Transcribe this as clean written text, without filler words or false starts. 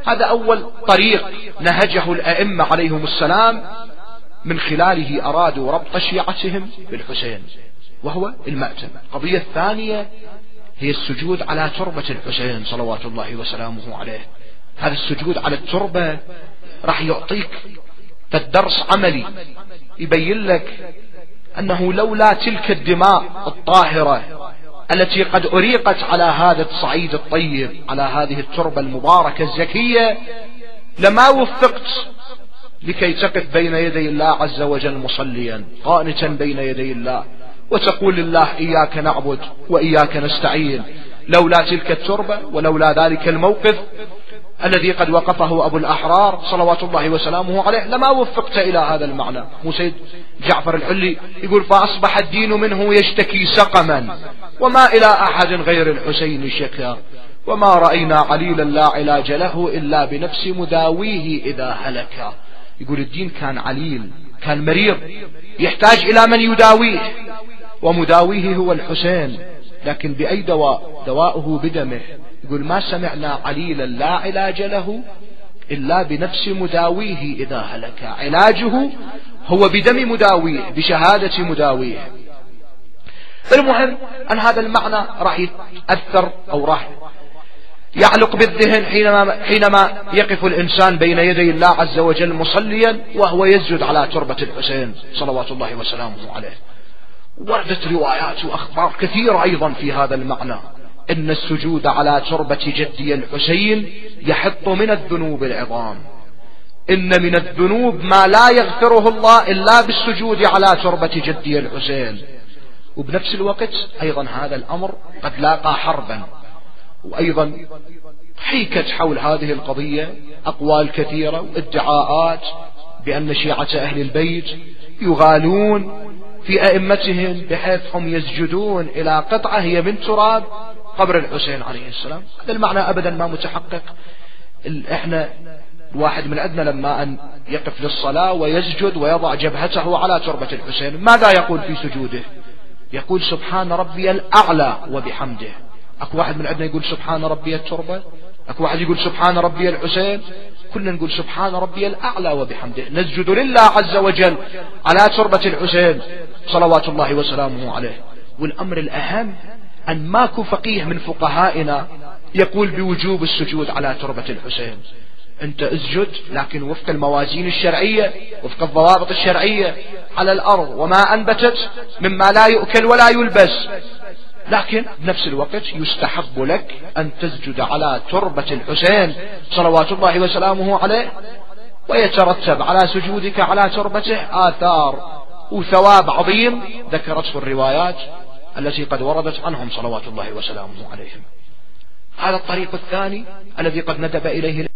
هذا أول طريق نهجه الأئمة عليهم السلام، من خلاله أرادوا ربط شيعتهم بالحسين، وهو المأتم. القضية الثانية هي السجود على تربة الحسين صلوات الله وسلامه عليه. هذا السجود على التربة راح يعطيك الدرس عملي، يبين لك أنه لولا تلك الدماء الطاهرة التي قد أريقت على هذا الصعيد الطيب، على هذه التربة المباركة الزكية، لما وفقت لكي تقف بين يدي الله عز وجل مصليا قانتا بين يدي الله وتقول لله إياك نعبد وإياك نستعين. لولا تلك التربة ولولا ذلك الموقف الذي قد وقفه أبو الأحرار صلوات الله وسلامه عليه لما وفقت إلى هذا المعنى. سيد جعفر العلي يقول: فأصبح الدين منه يشتكي سقما وما إلى أحد غير الحسين شكا، وما رأينا عليلا لا علاج له إلا بنفس مداويه إذا هلك. يقول الدين كان عليل، كان مريض، يحتاج إلى من يداويه، ومداويه هو الحسين، لكن بأي دواء؟ دواؤه بدمه. يقول: ما سمعنا عليلا لا علاج له إلا بنفس مداويه إذا هلك. علاجه هو بدم مداويه، بشهادة مداويه. المهم أن هذا المعنى راح يتأثر أو راح يعلق بالذهن حينما يقف الإنسان بين يدي الله عز وجل مصليا وهو يسجد على تربة الحسين صلوات الله وسلامه عليه. وردت روايات وأخبار كثيرة أيضا في هذا المعنى، إن السجود على تربة جدي الحسين يحط من الذنوب العظام. إن من الذنوب ما لا يغفره الله إلا بالسجود على تربة جدي الحسين. وبنفس الوقت أيضا هذا الأمر قد لاقى حربا، وأيضا حيكت حول هذه القضية أقوال كثيرة وادعاءات بأن شيعة أهل البيت يغالون في أئمتهم بحيث هم يسجدون إلى قطعة هي من تراب قبر الحسين عليه السلام. هذا المعنى أبدا ما متحقق. احنا الواحد من عندنا لما أن يقف للصلاة ويسجد ويضع جبهته على تربة الحسين ماذا يقول في سجوده؟ يقول: سبحان ربي الأعلى وبحمده. أكو واحد من عندنا يقول سبحان ربي التربة، أكو واحد يقول سبحان ربي الحسين، كلنا نقول سبحان ربي الأعلى وبحمده. نسجد لله عز وجل على تربة الحسين صلوات الله وسلامه عليه. والأمر الأهم أن ماكو فقيه من فقهائنا يقول بوجوب السجود على تربة الحسين. أنت اسجد لكن وفق الموازين الشرعية، وفق الضوابط الشرعية على الأرض، وما أنبتت مما لا يؤكل ولا يلبس. لكن بنفس الوقت يستحب لك أن تسجد على تربة الحسين صلوات الله وسلامه عليه، ويترتب على سجودك على تربته آثار وثواب عظيم ذكرته الروايات التي قد وردت عنهم صلوات الله وسلامه عليهم. هذا الطريق الثاني الذي قد ندب إليه